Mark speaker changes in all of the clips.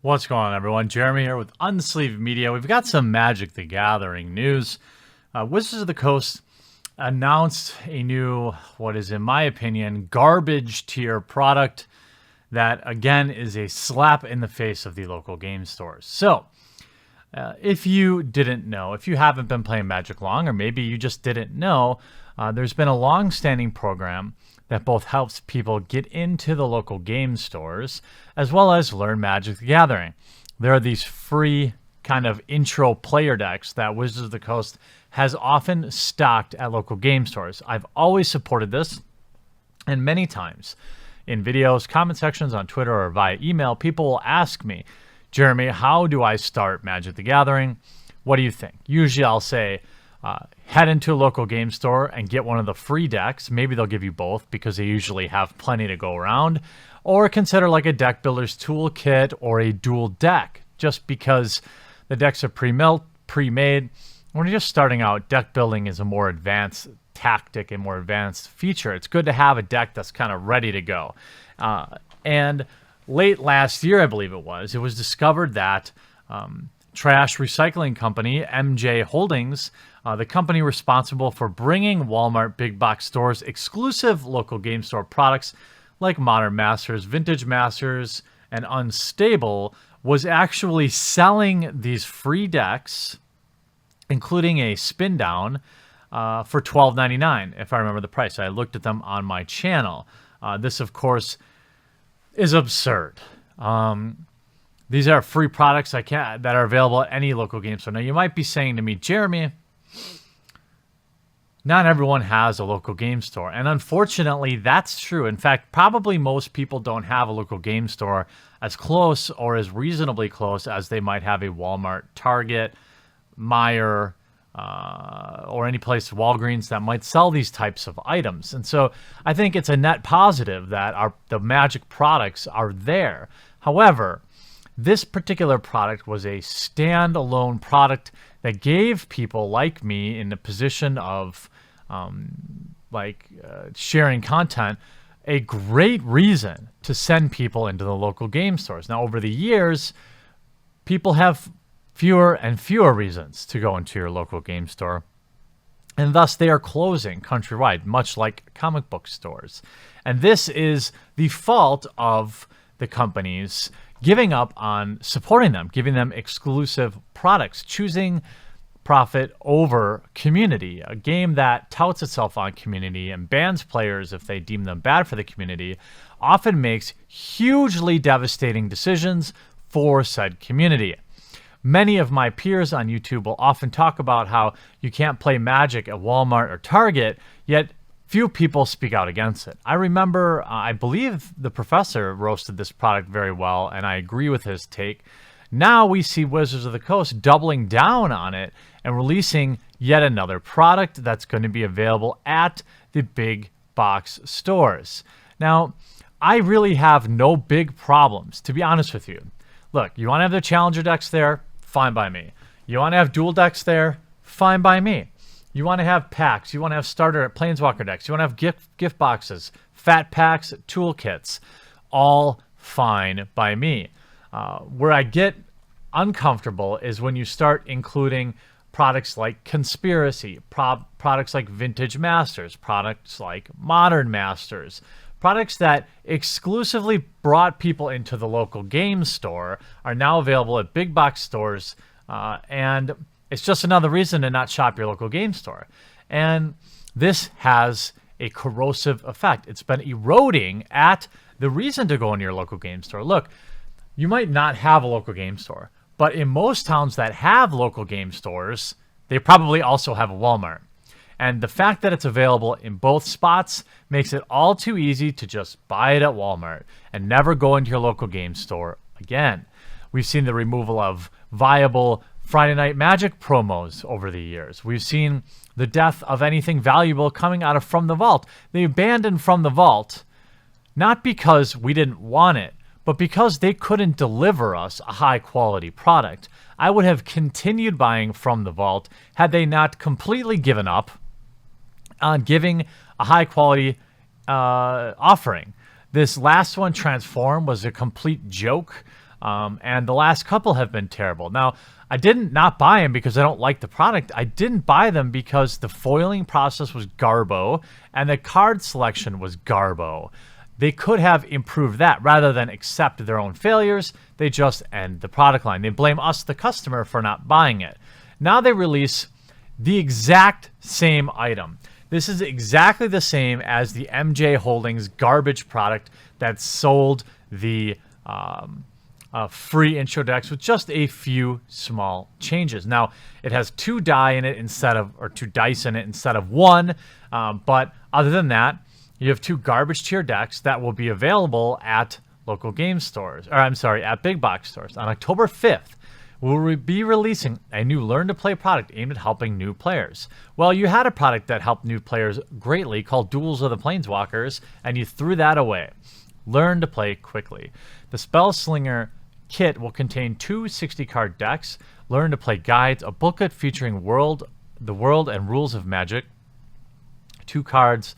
Speaker 1: What's going on, everyone? Jeremy here with Unsleeved Media. We've got some Magic the Gathering news. Wizards of the Coast announced a new, what is in my opinion, garbage tier product that, again, is a slap in the face of the local game stores. So, if you didn't know, if you haven't been playing Magic long, or maybe you just didn't know, there's been a long-standing program that both helps people get into the local game stores as well as learn Magic the Gathering. There are these free kind of intro player decks that Wizards of the Coast has often stocked at local game stores. I've always supported this, and many times in videos, comment sections on Twitter, or via email, people will ask me, Jeremy, how do I start Magic the Gathering? What do you think? Usually I'll say, head into a local game store and get one of the free decks. Maybe they'll give you both because they usually have plenty to go around. Or consider like a deck builder's toolkit or a dual deck, just because the decks are pre-made. When you're just starting out, deck building is a more advanced tactic and more advanced feature. It's good to have a deck that's kind of ready to go. And late last year, I believe it was discovered that trash recycling company MJ Holdings, the company responsible for bringing Walmart big box stores exclusive local game store products like Modern Masters, Vintage Masters, and Unstable, was actually selling these free decks, including a spin down, for $12.99, if I remember the price. I looked at them on my channel. This, of course, is absurd. These are free products that are available at any local game store. Now, you might be saying to me, Jeremy, not everyone has a local game store. And unfortunately, that's true. In fact, probably most people don't have a local game store as close or as reasonably close as they might have a Walmart, Target, Meijer, or any place, Walgreens, that might sell these types of items. And so I think it's a net positive that the Magic products are there. However, this particular product was a standalone product that gave people like me in the position of sharing content a great reason to send people into the local game stores. Now, over the years, people have fewer and fewer reasons to go into your local game store, and thus they are closing countrywide, much like comic book stores. And this is the fault of the companies giving up on supporting them, giving them exclusive products, choosing profit over community. A game that touts itself on community and bans players if they deem them bad for the community often makes hugely devastating decisions for said community. Many of my peers on YouTube will often talk about how you can't play Magic at Walmart or Target, yet few people speak out against it. I remember, I believe the professor roasted this product very well, and I agree with his take. Now we see Wizards of the Coast doubling down on it and releasing yet another product that's going to be available at the big box stores. Now, I really have no big problems, to be honest with you. Look, you want to have the Challenger decks there? Fine by me. You want to have dual decks there? Fine by me. You want to have packs. You want to have starter Planeswalker decks. You want to have gift boxes, fat packs, toolkits. All fine by me. Where I get uncomfortable is when you start including products like Conspiracy, products like Vintage Masters, products like Modern Masters, products that exclusively brought people into the local game store are now available at big box stores, and it's just another reason to not shop your local game store. And this has a corrosive effect. It's been eroding at the reason to go into your local game store. Look, you might not have a local game store, but in most towns that have local game stores, they probably also have a Walmart. And the fact that it's available in both spots makes it all too easy to just buy it at Walmart and never go into your local game store again. We've seen the removal of viable Friday Night Magic promos over the years. We've seen the death of anything valuable coming out of From the Vault. They abandoned From the Vault, not because we didn't want it, but because they couldn't deliver us a high-quality product. I would have continued buying From the Vault had they not completely given up on giving a high-quality offering. This last one, Transform, was a complete joke. And the last couple have been terrible. Now, I didn't not buy them because I don't like the product. I didn't buy them because the foiling process was garbo and the card selection was garbo. They could have improved that rather than accept their own failures. They just end the product line. They blame us, the customer, for not buying it. Now they release the exact same item. This is exactly the same as the MJ Holdings garbage product that sold the free intro decks with just a few small changes. Now, it has 2 die in it or 2 dice in it instead of 1. But other than that, you have 2 garbage tier decks that will be available at local game stores, at big box stores. On October 5th, we'll be releasing a new Learn to Play product aimed at helping new players. Well, you had a product that helped new players greatly called Duels of the Planeswalkers, and you threw that away. Learn to play quickly. The Spellslinger kit will contain 2 60-card decks, Learn to Play guides, a booklet featuring the world and rules of Magic, 2 cards,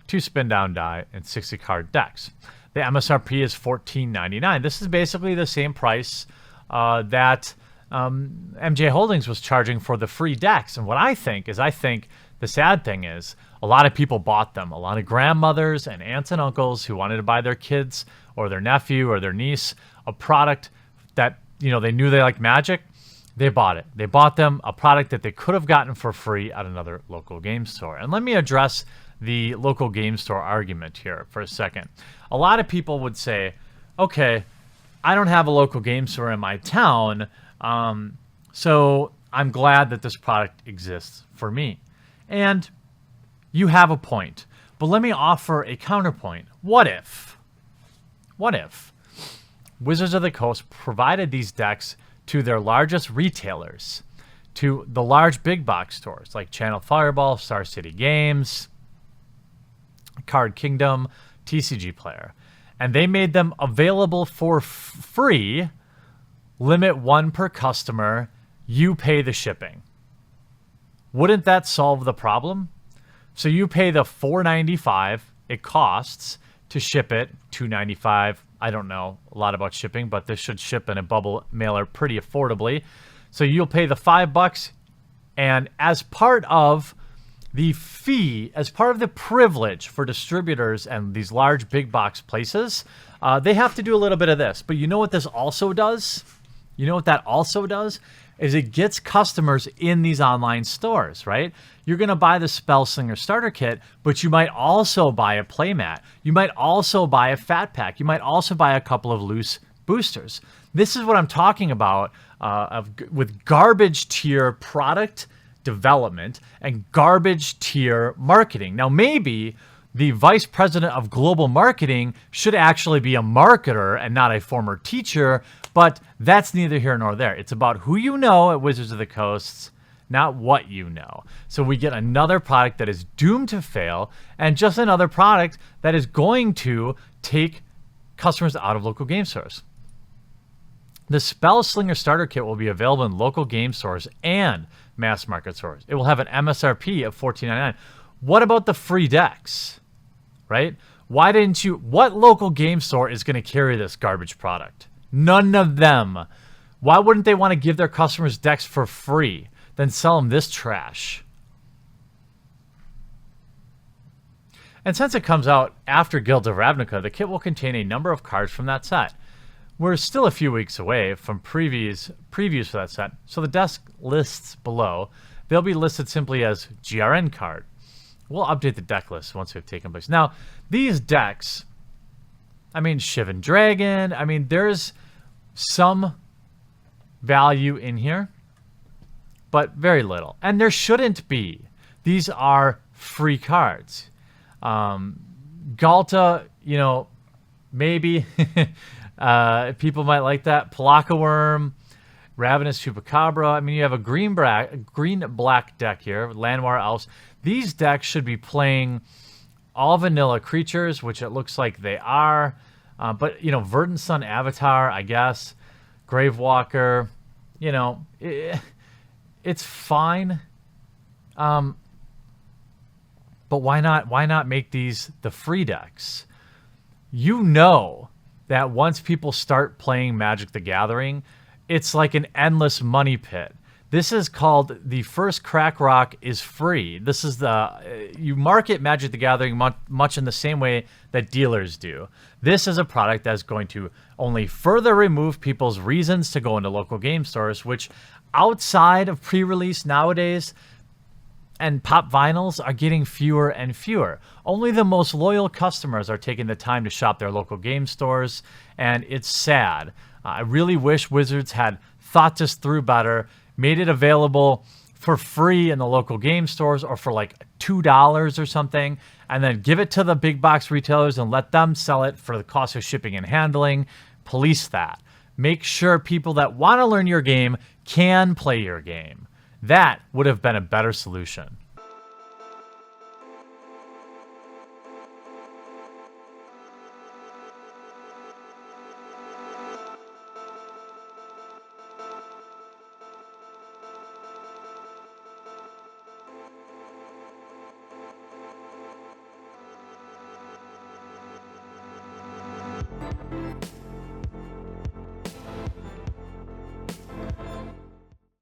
Speaker 1: 2 spin down die, and 60-card decks. The MSRP is $14.99. This is basically the same price that MJ Holdings was charging for the free decks. And what I think the sad thing is a lot of people bought them. A lot of grandmothers and aunts and uncles who wanted to buy their kids or their nephew or their niece a product that, they knew they liked Magic. They bought it. They bought them a product that they could have gotten for free at another local game store. And let me address the local game store argument here for a second. A lot of people would say, okay, I don't have a local game store in my town, so I'm glad that this product exists for me. And you have a point. But let me offer a counterpoint. What if Wizards of the Coast provided these decks to their largest retailers, to the large big box stores like Channel Fireball, Star City Games, Card Kingdom, TCG Player, and they made them available for free, limit 1 per customer, you pay the shipping. Wouldn't that solve the problem? So you pay the $4.95 it costs to ship it, $2.95. I don't know a lot about shipping, but this should ship in a bubble mailer pretty affordably. So you'll pay the $5, and as part of the fee, as part of the privilege for distributors and these large big box places, they have to do a little bit of this. But you know what this also does? You know what that also does? Is it gets customers in these online stores, right? You're going to buy the Spellslinger starter kit, but you might also buy a playmat. You might also buy a fat pack. You might also buy a couple of loose boosters. This is what I'm talking about with garbage tier product development and garbage tier marketing. Now, maybe the vice president of global marketing should actually be a marketer and not a former teacher, but that's neither here nor there. It's about who you know at Wizards of the Coast, not what you know. So we get another product that is doomed to fail and just another product that is going to take customers out of local game stores. The Spellslinger starter kit will be available in local game stores and mass market stores. It will have an MSRP of $14.99. What about the free decks, right? Why didn't you? What local game store is going to carry this garbage product? None of them. Why wouldn't they want to give their customers decks for free, then sell them this trash? And since it comes out after Guild of Ravnica, the kit will contain a number of cards from that set. We're still a few weeks away from previews for that set, so the deck lists below, they'll be listed simply as GRN card. We'll update the deck list once they've taken place. Now, these decks, Shivan Dragon, there's some value in here, but very little. And there shouldn't be. These are free cards. Galta, maybe people might like that. Palaka Worm, Ravenous Chupacabra. You have a green-black deck here, Llanowar Elves. These decks should be playing all vanilla creatures, which it looks like they are. But, Verdant Sun Avatar, I guess. Gravewalker, it's fine. But why not make these the free decks? that once people start playing Magic the Gathering, it's like an endless money pit. This is called the first crack rock is free. This is you market Magic the Gathering much in the same way that dealers do. This is a product that's going to only further remove people's reasons to go into local game stores, which outside of pre-release nowadays and pop vinyls are getting fewer and fewer. Only the most loyal customers are taking the time to shop their local game stores, and it's sad. I really wish Wizards had thought this through better, made it available for free in the local game stores or for like $2 or something, and then give it to the big box retailers and let them sell it for the cost of shipping and handling. Police that. Make sure people that want to learn your game can play your game. That would have been a better solution.